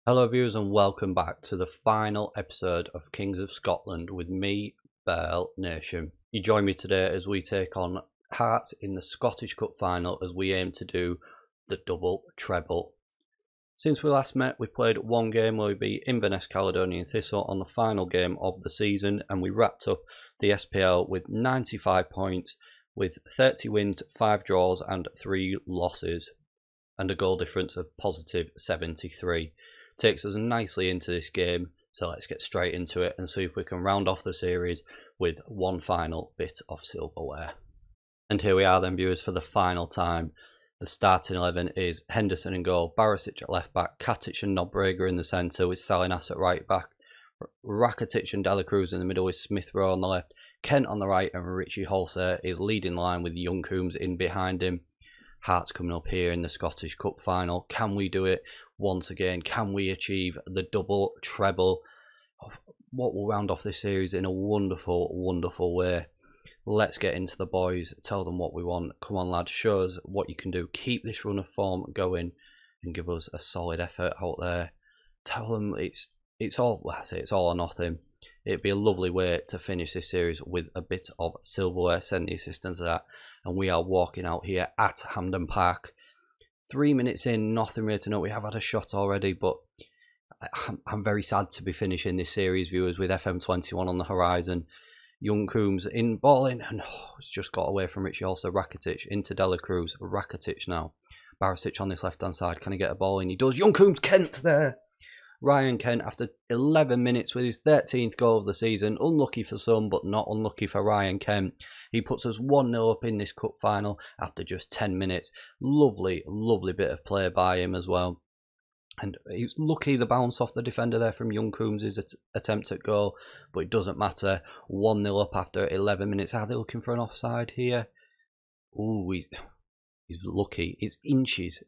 Hello viewers and welcome back to the final episode of Kings of Scotland with me, Bearlenation. You join me today as we take on Hearts in the Scottish Cup final as we aim to do the double treble. Since we last met, we played one game where we beat Inverness Caledonian Thistle on the final game of the season, and we wrapped up the SPL with 95 points with 30 wins, 5 draws and 3 losses and a goal difference of positive 73. Takes us nicely into this game, so let's get straight into it and see if we can round off the series with one final bit of silverware. And here we are then viewers for the final time. The starting 11 is Henderson in goal, Barisic at left back, Katic and Nobrega in the centre with Salinas at right back, Rakitic and Dela Cruz in the middle with Smith Rowe on the left, Kent on the right, and Richie Holser is leading line with Young Coombs in behind him. Hearts coming up here in the Scottish Cup final. Can we do it once again? Can we achieve the double treble? What will round off this series in a wonderful, wonderful way. Let's get into the boys, tell them what we want. Come on lads, show us what you can do. Keep this run of form going and give us a solid effort out there. Tell them it's all or nothing. It'd be a lovely way to finish this series with a bit of silverware. Send the assistants to that. And we are walking out here at Hampden Park. 3 minutes in, nothing really to note. We have had a shot already, but I'm very sad to be finishing this series, viewers, with FM21 on the horizon. Young Coombs in balling, and it's just got away from Richie Holser. Rakitic into Dela Cruz. Rakitic now. Barisic on this left-hand side. Can he get a ball in? He does. Young Coombs, Kent there. Ryan Kent, after 11 minutes with his 13th goal of the season. Unlucky for some, but not unlucky for Ryan Kent. He puts us 1-0 up in this cup final after just 10 minutes. Lovely, lovely bit of play by him as well. And he's lucky the bounce off the defender there from Young Coombs' attempt at goal, but it doesn't matter. 1-0 up after 11 minutes. Are they looking for an offside here? Ooh, he's lucky. It's inches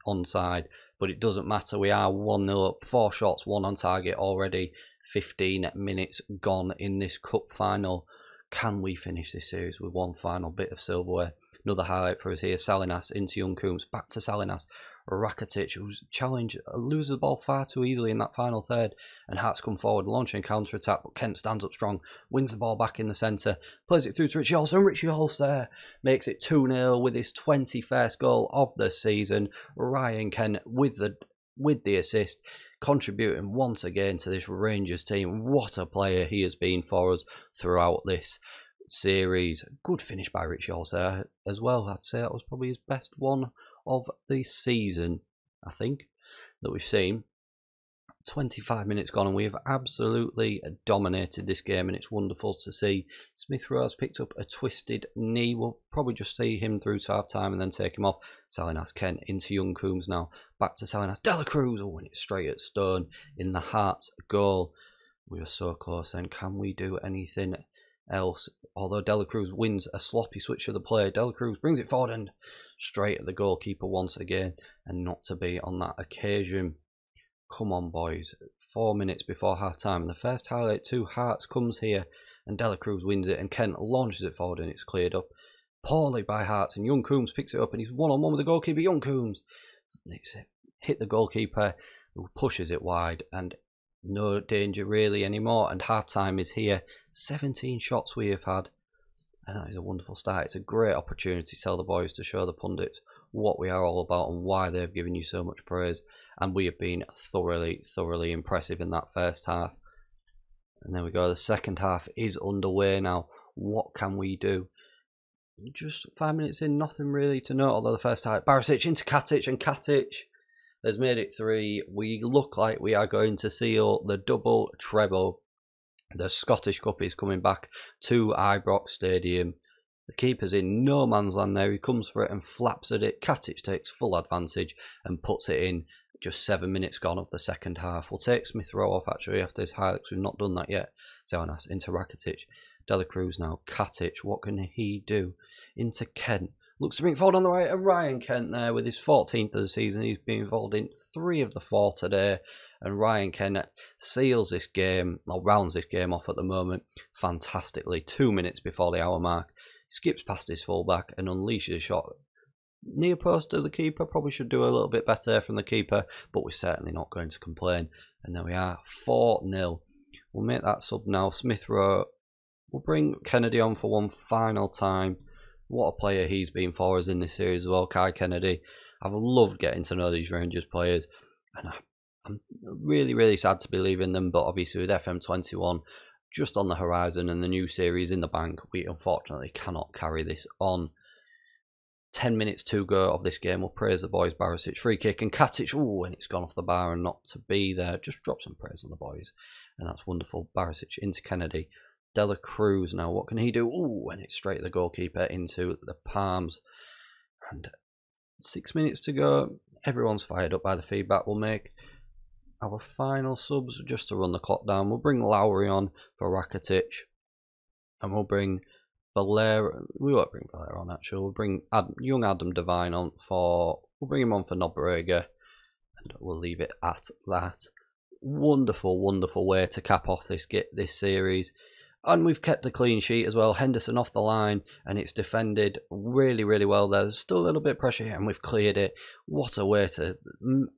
onside, but it doesn't matter. We are 1-0 up. 4 shots, 1 on target already. 15 minutes gone in this cup final. Can we finish this series with one final bit of silverware? Another highlight for us here. Salinas into Young Coombs. Back to Salinas. Rakitic, who's challenged, loses the ball far too easily in that final third, and Hearts come forward, launching counter-attack, but Kent stands up strong, wins the ball back in the centre, plays it through to Richie Holser, and Richie Holser makes it 2-0 with his 21st goal of the season. Ryan Kent with the assist, contributing once again to this Rangers team. What a player he has been for us throughout this series. Good finish by Richie Holser as well. I'd say that was probably his best one of the season, I think, that we've seen. 25 minutes gone and we have absolutely dominated this game, and it's wonderful to see. Smith Rowe's picked up a twisted knee. We'll probably just see him through to half time and then take him off. Salinas Kent into Young Coombs now. Back to Salinas. Dela Cruz. Oh, and it's straight at Stone in the Hearts goal. We were so close then. Can we do anything else? Although Dela Cruz wins a sloppy switch of the play, Dela Cruz brings it forward and straight at the goalkeeper once again, and not to be on that occasion. Come on boys, 4 minutes before half time, and the first highlight to Hearts comes here, and Dela Cruz wins it and Kent launches it forward and it's cleared up poorly by Hearts, and Young Coombs picks it up and he's one-on-one with the goalkeeper. Young Coombs hit the goalkeeper, who pushes it wide, and no danger really anymore, and half time is here. 17 shots we have had, and that is a wonderful start. It's a great opportunity to tell the boys, to show the pundits what we are all about and why they've given you so much praise. And we have been thoroughly impressive in that first half. And there we go, the second half is underway now. What can we do? Just 5 minutes in, nothing really to note, although the first half, Barisic into Katic, and Katic has made it 3. We look like we are going to seal the double treble. The Scottish Cup is coming back to Ibrox Stadium. The keeper's in no man's land there. He comes for it and flaps at it. Katic takes full advantage and puts it in. Just 7 minutes gone of the second half. We'll take Smith Rowe off actually after his highlights. We've not done that yet. Salinas into Rakitic. Dela Cruz now. Katic, what can he do? Into Kent. Looks to bring it forward on the right. And Ryan Kent there with his 14th of the season. He's been involved in 3 of the 4 today. And Ryan Kent seals this game, or rounds this game off at the moment fantastically. 2 minutes before the hour mark. Skips past his fullback and unleashes a shot near post of the keeper. Probably should do a little bit better from the keeper, but we're certainly not going to complain. And there we are, 4-0. We'll make that sub now. Smith Rowe. We'll bring Kennedy on for one final time. What a player he's been for us in this series as well, Kai Kennedy. I've loved getting to know these Rangers players, and I'm really, really sad to be leaving them, but obviously with FM21 just on the horizon and the new series in the bank, we unfortunately cannot carry this on. 10 minutes to go of this game. We'll praise the boys. Barisic free kick, and Katic, ooh, and it's gone off the bar and not to be there. Just drop some praise on the boys, and that's wonderful. Barisic into Kennedy. Dela Cruz now, what can he do? Ooh, and it's straight to the goalkeeper into the palms. And 6 minutes to go. Everyone's fired up by the feedback. We'll make our final subs just to run the clock down. We'll bring Lowry on for Rakitic, and we'll bring Valera. We won't bring Valera on actually. We'll bring young Adam Devine on for. We'll bring him on for Nobrega, and we'll leave it at that. Wonderful, wonderful way to cap off this series. And we've kept a clean sheet as well. Henderson off the line, and it's defended really, really well there. There's still a little bit of pressure here, and we've cleared it. What a way to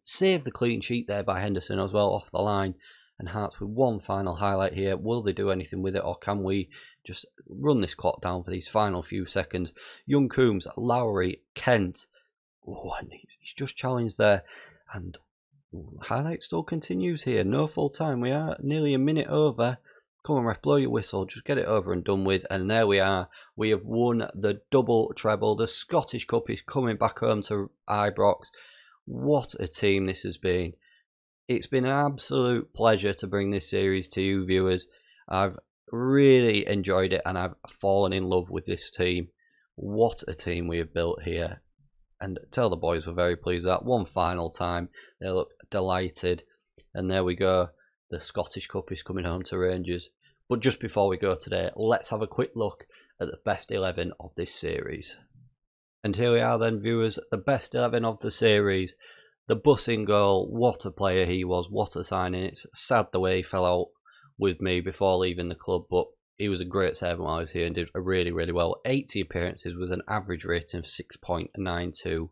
save the clean sheet there by Henderson as well, off the line. And Hearts with one final highlight here. Will they do anything with it, or can we just run this clock down for these final few seconds? Young Coombs, Lowry, Kent. Oh, and he's just challenged there. And highlight still continues here. No full time. We are nearly a minute over. Come on, ref, blow your whistle. Just get it over and done with. And there we are. We have won the double treble. The Scottish Cup is coming back home to Ibrox. What a team this has been. It's been an absolute pleasure to bring this series to you viewers. I've really enjoyed it, and I've fallen in love with this team. What a team we have built here. And tell the boys we're very pleased with that. One final time. They look delighted. And there we go. The Scottish Cup is coming home to Rangers. But just before we go today, let's have a quick look at the best 11 of this series. And here we are then, viewers, the best 11 of the series. The Bussing goal, what a player he was, what a signing. It's sad the way he fell out with me before leaving the club, but he was a great servant while I was here and did really, really well. 80 appearances with an average rating of 6.92.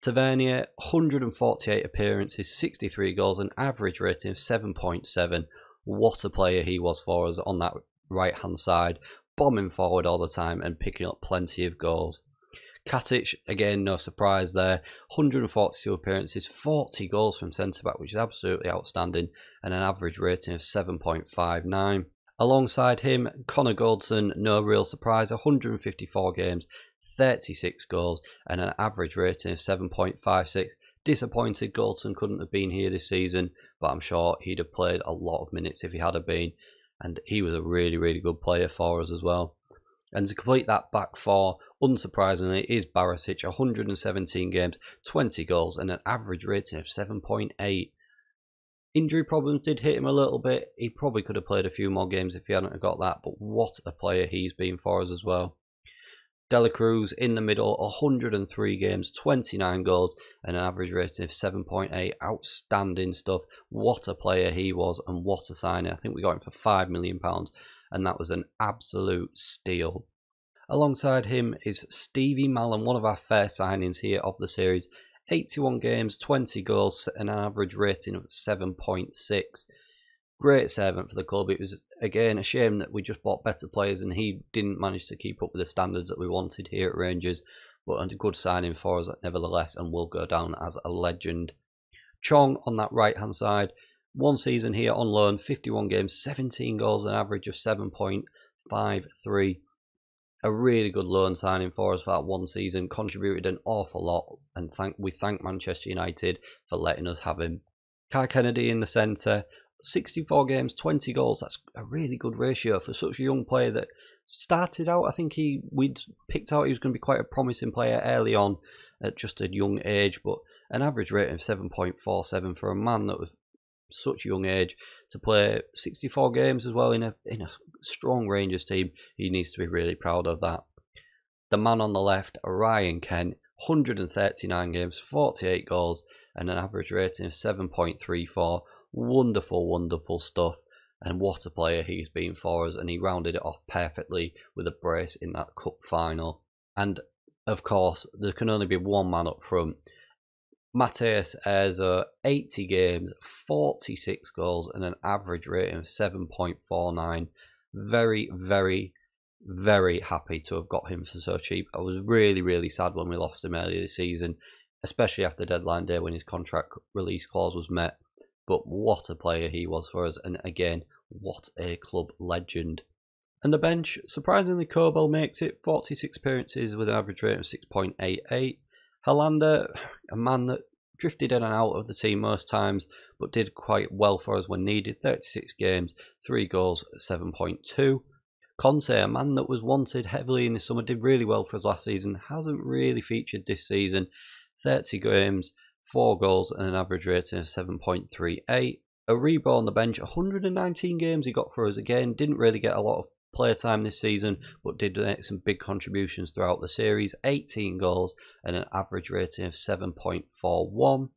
Tavernier, 148 appearances, 63 goals, an average rating of 7.7. What a player he was for us on that right hand side, bombing forward all the time and picking up plenty of goals. Katic, again, no surprise there, 142 appearances, 40 goals from centre back, which is absolutely outstanding, and an average rating of 7.59. Alongside him, Connor Goldson, no real surprise, 154 games, 36 goals, and an average rating of 7.56. Disappointed Goldson couldn't have been here this season, but I'm sure he'd have played a lot of minutes if he had been, and he was a really, really good player for us as well. And to complete that back four, unsurprisingly, is Barisic, 117 games, 20 goals, and an average rating of 7.8. Injury problems did hit him a little bit. He probably could have played a few more games if he hadn't got that, but what a player he's been for us as well. Dela Cruz in the middle, 103 games, 29 goals, and an average rating of 7.8. Outstanding stuff. What a player he was, and what a signing. I think we got him for £5 million, and that was an absolute steal. Alongside him is Stevie Mallan, one of our fair signings here of the series. 81 games, 20 goals, and an average rating of 7.6. Great servant for the club. It was, again, a shame that we just bought better players and he didn't manage to keep up with the standards that we wanted here at Rangers, but a good signing for us nevertheless, and will go down as a legend. Chong on that right hand side, one season here on loan, 51 games, 17 goals, an average of 7.53. A really good loan signing for us for that one season, contributed an awful lot, and we thank Manchester United for letting us have him. Kai Kennedy in the centre, 64 games, 20 goals. That's a really good ratio for such a young player that started out. I think we'd picked out he was going to be quite a promising player early on at just a young age, but an average rating of 7.47 for a man that was such a young age to play 64 games as well in a strong Rangers team. He needs to be really proud of that. The man on the left, Ryan Kent, 139 games, 48 goals, and an average rating of 7.34. Wonderful, wonderful stuff, and what a player he's been for us, and he rounded it off perfectly with a brace in that cup final. And Of course, there can only be one man up front. Mateus Erzo, 80 games, 46 goals, and an average rating of 7.49. Very, very, very happy to have got him for so cheap. I was really, really sad when we lost him earlier this season, especially after deadline day when his contract release clause was met. But what a player he was for us, and again, what a club legend. And the bench, surprisingly, TREBLE makes it, 46 appearances with an average rating of 6.88. Hollander, a man that drifted in and out of the team most times, but did quite well for us when needed, 36 games, 3 goals, 7.2. Conte, a man that was wanted heavily in the summer, did really well for us last season, hasn't really featured this season, 30 games, 4 goals and an average rating of 7.38. Aribo on the bench, 119 games he got for us again, didn't really get a lot of player time this season, but did make some big contributions throughout the series, 18 goals and an average rating of 7.41.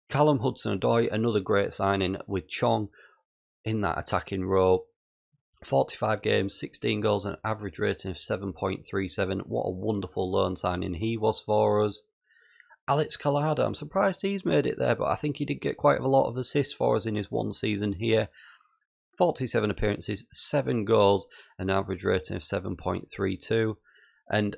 Callum Hudson-Odoi, another great signing with Chong in that attacking role, 45 games, 16 goals and an average rating of 7.37. What a wonderful loan signing he was for us. Alex Collada, I'm surprised he's made it there, but I think he did get quite a lot of assists for us in his one season here. 47 appearances, 7 goals, an average rating of 7.32. And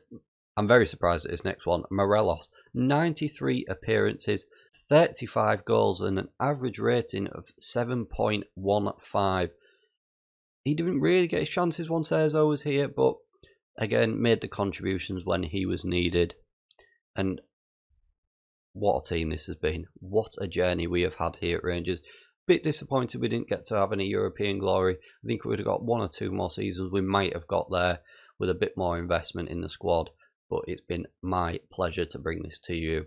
I'm very surprised at this next one. Morelos, 93 appearances, 35 goals, and an average rating of 7.15. He didn't really get his chances once Erzo was here, but again, made the contributions when he was needed. And what a team this has been. What a journey we have had here at Rangers. Bit disappointed we didn't get to have any European glory. I think we would have got 1 or 2 more seasons. We might have got there with a bit more investment in the squad. But it's been my pleasure to bring this to you.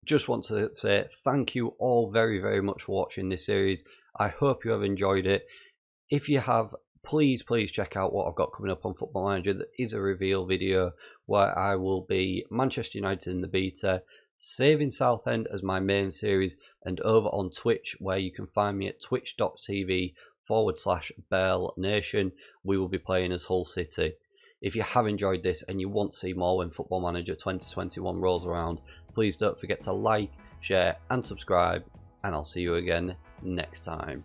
Just want to say thank you all very, very much for watching this series. I hope you have enjoyed it. If you have, please check out what I've got coming up on Football Manager. There is a reveal video where I will be Manchester United in the beta, saving Southend as my main series, and over on Twitch, where you can find me at twitch.tv/Bearlenation. We will be playing as Hull City. If you have enjoyed this and you want to see more when Football Manager 2021 rolls around, please don't forget to like, share and subscribe, and I'll see you again next time.